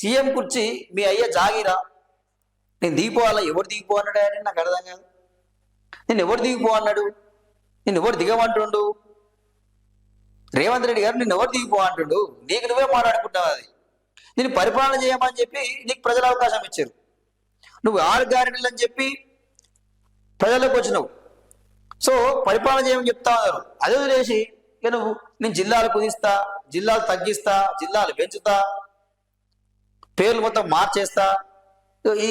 CM కుర్చీ మీ అయ్యే జాగిరా, నేను దిగిపోవాలా? ఎవరు దిగిపో అన్నాడు అని నాకు అర్థం కాదు. నేను ఎవరు దిగిపో అన్నాడు? నేను ఎవరు దిగమంటుండు? రేవంత్ రెడ్డి గారు నిన్ను ఎవరు దిగిపో అంటుండు? నీకు నువ్వే మాట్లాడుకుంటావు. అది నేను పరిపాలన చేయమని చెప్పి నీకు ప్రజలు అవకాశం ఇచ్చారు. నువ్వు 6 గ్యారెంటీలు అని చెప్పి ప్రజల్లోకి వచ్చినావు. సో పరిపాలన చేయమని చెప్తా ఉన్నారు. అదే వదిలేసి ఇక నువ్వు నేను జిల్లాలు కుదిస్తా, జిల్లాలు తగ్గిస్తా, జిల్లాలు పెంచుతా, పేర్లు మొత్తం మార్చేస్తా,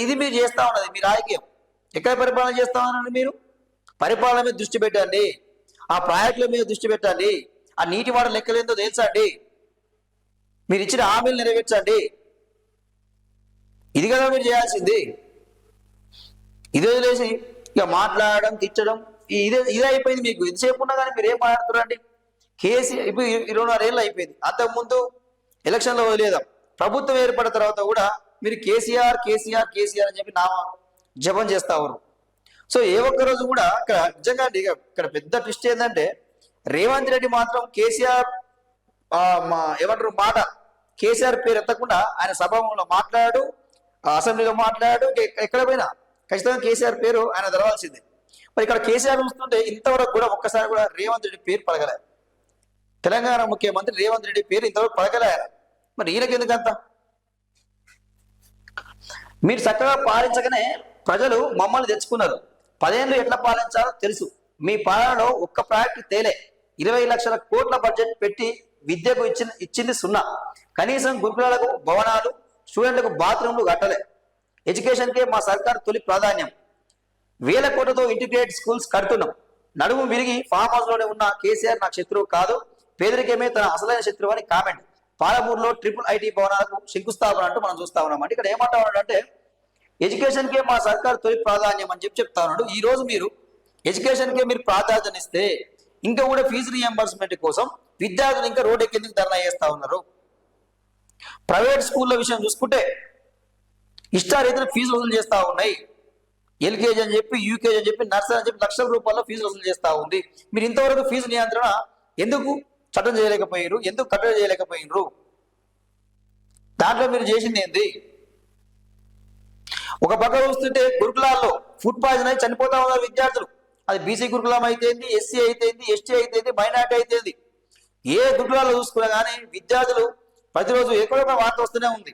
ఇది మీరు చేస్తా ఉన్నది మీ రాజకీయం. ఎక్కడ పరిపాలన చేస్తా ఉన్నారండి మీరు? పరిపాలన మీద దృష్టి పెట్టండి, ఆ ప్రాజెక్టుల మీద దృష్టి పెట్టండి, ఆ నీటి వాటర్ లెక్కలేందో తెలుసండి, మీరు ఇచ్చిన హామీలు నెరవేర్చండి. ఇది కదా మీరు చేయాల్సింది. ఇదే వదిలేసి ఇక మాట్లాడడం, తిట్టడం, ఇదే అయిపోయింది మీకు. ఎంతసేపు ఉన్నా కానీ మీరు ఏం మాట్లాడుతున్నారండి? కేసీఆర్ ఇప్పుడు 26 ఏళ్ళు అయిపోయింది. అంతకుముందు ఎలక్షన్లో వదిలేదాం. ప్రభుత్వం ఏర్పడిన తర్వాత కూడా మీరు కేసీఆర్ కేసీఆర్ కేసీఆర్ అని చెప్పి నామ జపం చేస్తా ఉన్నారు. సో ఏ ఒక్క రోజు కూడా ఇక్కడ నిజంగా ఇక్కడ పెద్ద ట్విస్ట్ ఏంటంటే రేవంత్ రెడ్డి మాత్రం కేసీఆర్ ఏమంటారు మాట కేసీఆర్ పేరు ఎత్తకుండా ఆయన సభలో మాట్లాడు, అసెంబ్లీలో మాట్లాడు, ఎక్కడ పోయినా ఖచ్చితంగా కేసీఆర్ పేరు ఆయన తెలవాల్సిందే. మరి ఇక్కడ కేసీఆర్ చూస్తుంటే ఇంతవరకు కూడా ఒక్కసారి కూడా రేవంత్ రెడ్డి పేరు పలకలే. తెలంగాణ ముఖ్యమంత్రి రేవంత్ రెడ్డి పేరు ఇంతవరకు పలకలే ఆయన. మరి ఈయనకి ఎందుకంత? మీరు చక్కగా పాలించగానే ప్రజలు మమ్మల్ని తెచ్చుకున్నారు. 10 ఏళ్ళు ఎట్లా పాలించాలో తెలుసు. మీ పాలనలో ఒక్క ప్రాజెక్టు తేలే. 20 లక్షల కోట్ల బడ్జెట్ పెట్టి విద్యకు ఇచ్చింది 0. కనీసం గురుకులాలకు భవనాలు, స్టూడెంట్లకు బాత్రూమ్లు కట్టలే. ఎడ్యుకేషన్కే మా సర్కార్ తొలి ప్రాధాన్యం. 1000 కోట్లతో ఇంటిగ్రేటెడ్ స్కూల్స్ కడుతున్నాం. నడుము విరిగి ఫామ్ హౌస్ లోనే ఉన్న కేసీఆర్ నాకు శత్రువు కాదు, పేదరికమే తన అసలైన శత్రువు అని కామెంట్. పాలమూరులో ట్రిపుల్ ఐటీ భవనాలకు శంకుస్థాపన అంటూ మనం చూస్తా ఉన్నాం. అంటే ఇక్కడ ఏమంటా ఉన్నాడు అంటే ఎడ్యుకేషన్కే మా సర్కార్ తొలి ప్రాధాన్యం అని చెప్తా ఉన్నాడు. ఈ రోజు మీరు ఎడ్యుకేషన్కే మీరు ప్రాధాన్యత ఇస్తే ఇంకా కూడా ఫీజు రియంబర్స్మెంట్ కోసం విద్యార్థులు ఇంకా రోడ్డు ఎక్కేందుకు ధర్నా చేస్తా ఉన్నారు. ప్రైవేట్ స్కూళ్ళ విషయం చూసుకుంటే ఇష్టారీతిన ఫీజు వసూలు చేస్తా ఉన్నాయి. ఎల్కేజీ అని చెప్పి, యూకేజీ అని చెప్పి, నర్సరీ అని చెప్పి లక్షల రూపాయల ఫీజు వసూలు చేస్తా ఉంది. మీరు ఇంతవరకు ఫీజు నియంత్రణ ఎందుకు చట్టం చేయలేకపోయినరు? ఎందుకు కట్టడి చేయలేకపోయినరు? దాంట్లో మీరు చేసింది ఏంది? ఒక పక్క చూస్తుంటే గురుకులాల్లో ఫుడ్ పాయిజన్ అయి చనిపోతా ఉన్నారు విద్యార్థులు. అది బీసీ గురుకులం అయితేంది, ఎస్సీ అయితేంది, ఎస్టీ అయితేంది, మైనార్టీ అయితేంది, ఏ గురుకులాల్లో చూసుకున్నా కానీ విద్యార్థులు ప్రతిరోజు ఎక్కడొక వార్త వస్తూనే ఉంది.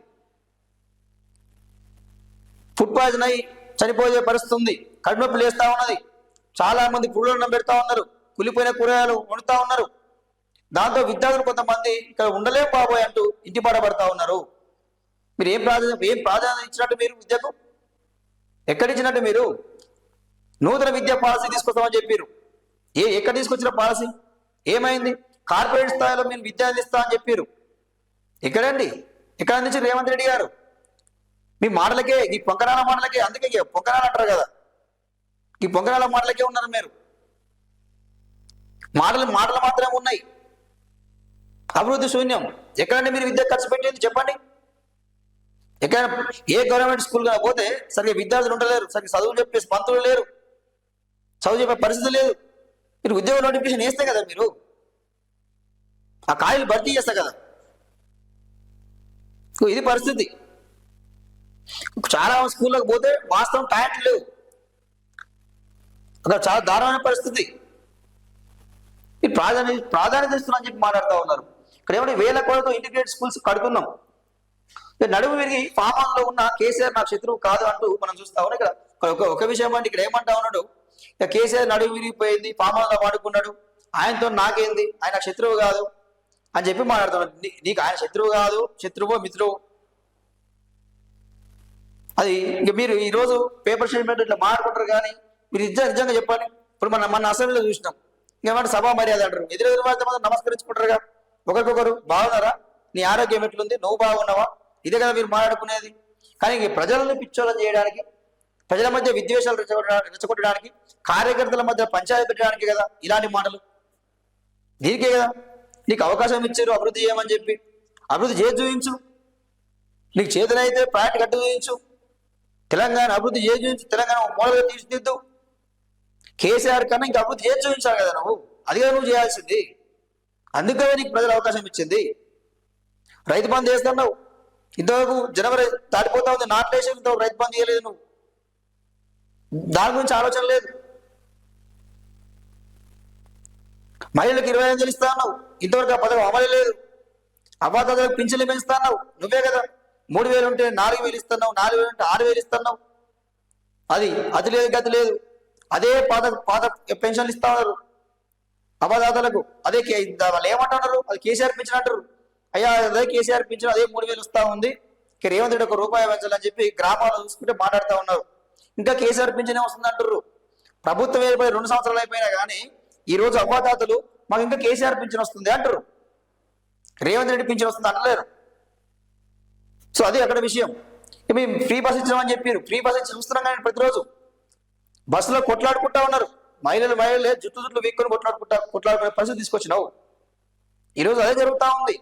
ఫుడ్ పాయిజన్ అయి చనిపోయే పరిస్థితి ఉంది. కడుపు నొప్పి లేస్తా ఉన్నది. చాలా మంది పురుగులను పెడతా ఉన్నారు, కులిపోయిన కూరగాయలు వండుతా ఉన్నారు. దాంతో విద్యార్థులు కొంతమంది ఇక్కడ ఉండలేం బాబోయ్ అంటూ ఇంటి పడబడతా ఉన్నారు. మీరు ఏం ప్రాధాన్యత ఇచ్చినట్టు? మీరు విద్యకు ఎక్కడిచ్చినట్టు? మీరు నూతన విద్యా పాలసీ తీసుకొస్తామని చెప్పారు. ఎక్కడ తీసుకొచ్చిన పాలసీ ఏమైంది? కార్పొరేట్ స్థాయిలో మీరు విద్య అందిస్తా అని చెప్పారు. ఎక్కడండి? ఎక్కడ అందించారు రేవంత్ రెడ్డి గారు? మీ మాటలకే, ఈ పొంకనాల మాటలకే, అందుకే పొంకనాలు అంటారు కదా, ఈ పొంకనాల మాటలకే ఉన్నారు మీరు. మాటలు మాత్రమే ఉన్నాయి, అభివృద్ధి శూన్యం. ఎక్కడండి మీరు విద్య ఖర్చు పెట్టేది చెప్పండి? ఎక్కడ ఏ గవర్నమెంట్ స్కూల్ గా పోతే సరిగ్గా విద్యార్థులు ఉండలేరు, సరిగ్గా చదువు చెప్పే పంతులు లేరు, చదువు చెప్పే పరిస్థితి లేదు. మీరు ఉద్యోగ నోటిఫికేషన్ వేస్తే కదా మీరు ఆ ఖాళీలు భర్తీ చేస్తా కదా. ఇది పరిస్థితి. చాలా స్కూళ్ళకి పోతే వాస్తవం టాయిలెట్లు లేవు. అక్కడ చాలా దారుణమైన పరిస్థితి. ఈ ప్రాధాన్యత ఇస్తున్నా అని చెప్పి మాట్లాడుతూ ఉన్నారు. ఇక్కడ ఏమంటే 1000 కోట్లతో ఇంటిగ్రేటెడ్ స్కూల్స్ కడుతున్నాం. నడుము విరిగి ఫామ్ హౌస్ లో ఉన్న కేసీఆర్ నాకు శత్రువు కాదు అంటూ మనం చూస్తా ఉన్నాం. ఇక్కడ ఒక విషయం అంటే ఇక్కడ ఏమంటా ఉన్నాడు, ఇక కేసీఆర్ నడుము విరిగిపోయింది, ఫామ్ హౌస్ లో వాడుకున్నాడు, ఆయనతో నాకేంది, ఆయన శత్రువు కాదు అని చెప్పి మాట్లాడుతున్నాడు. నీకు ఆయన శత్రువు కాదు, శత్రువో మిత్రువు. అది ఇక మీరు ఈరోజు పేపర్ స్టేట్మెంట్ ఇట్లా మాట్లాడుకుంటారు. కానీ మీరు నిజంగా చెప్పండి. ఇప్పుడు మన అసెంబ్లీలో చూసినాం, ఇంకేమంటే సభా మర్యాద అంటారు. ఎదురు మాత్రం నమస్కరించుకుంటారుగా ఒకరికొకరు. బాగున్నారా, నీ ఆరోగ్యం ఎట్లుంది, నువ్వు బాగున్నావా, ఇదే కదా మీరు మాట్లాడుకునేది. కానీ ప్రజలను పిచ్చోళ్ళని చేయడానికి, ప్రజల మధ్య విద్వేషాలు రెచ్చగొట్టడానికి, కార్యకర్తల మధ్య పంచాయతీ పెట్టడానికి కదా ఇలాంటి మాటలు. దీనికే కదా నీకు అవకాశం ఇచ్చారు అభివృద్ధి చేయమని చెప్పి. అభివృద్ధి చేసి చూపించు, నీకు చేతులైతే ప్రాజెక్ట్ కట్టు చూపించు, తెలంగాణ అభివృద్ధి చేసి చూపించు, తెలంగాణ మూలగా తీర్చిదిద్దు. కేసీఆర్ కన్నా ఇంకా అభివృద్ధి చేసి చూపించాలి కదా నువ్వు. అది కదా నువ్వు చేయాల్సింది. అందుకనే నీకు ప్రజలు అవకాశం ఇచ్చింది. రైతు బంధు చేస్తున్నావు, ఇంతవరకు జనవరి దాటిపోతా ఉంది, నాట్లేసి ఇంతవరకు రైతు బంధు చేయలేదు నువ్వు, దాని గురించి ఆలోచన లేదు. మహిళలకు 25,000 ఇస్తా అన్నావు, ఇంతవరకు ఆ పథకం అమలు లేదు. అవాతాలకు పింఛన్లు పెంచుతా అన్నావు, నువ్వే కదా. 3,000 ఉంటే 4,000 ఇస్తున్నావు, 4,000 ఉంటే 6,000 ఇస్తున్నావు. అది లేదు, గతి లేదు. అదే పాత పెన్షన్లు ఇస్తా ఉన్నారు అవాదాతలకు. అదే వాళ్ళు ఏమంటున్నారు, అది కేసీఆర్ పింఛన్ అంటారు. అయ్యా అదే కేసీఆర్ పింఛన్, అదే 3,000 వస్తా ఉంది, ఇక రేవంత్ రెడ్డి 1 రూపాయి పెంచాలని చెప్పి గ్రామాల్లో చూసుకుంటే మాట్లాడుతూ ఉన్నారు. ఇంకా కేసీఆర్ పింఛనే వస్తుంది అంటారు. ప్రభుత్వం ఏర్పడి 2 సంవత్సరాలు అయిపోయినా కానీ ఈ రోజు అవ్వాతాతలు మాకు ఇంకా కేసీఆర్ పింఛన్ వస్తుంది అంటారు, రేవంత్ రెడ్డి పింఛన్ వస్తుంది అంటలేరు. సో అది అక్కడ విషయం. మేము ఫ్రీ బస్ ఇచ్చామని చెప్పారు, ఫ్రీ బస్ ఇచ్చి చూస్తున్నాం కానీ ప్రతిరోజు బస్సులో కొట్లాడుకుంటా ఉన్నారు. మహిళలే జుట్లు వీక్కొని కొట్లాడుకునే పరిస్థితి తీసుకొచ్చినావు. ఈరోజు అదే జరుగుతూ ఉంది.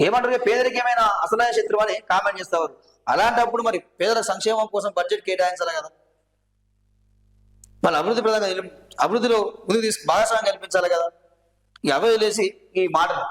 ఏమంటారు, పేదరికమైన అసలైన శత్రువు అని కామెంట్ చేస్తారు. అలాంటప్పుడు మరి పేదల సంక్షేమం కోసం బడ్జెట్ కేటాయించాలి కదా, వాళ్ళు అభివృద్ధిలో ముందుకు భాగస్వామ్యం కల్పించాలి కదా. ఈ అవలేసి ఈ మాటలు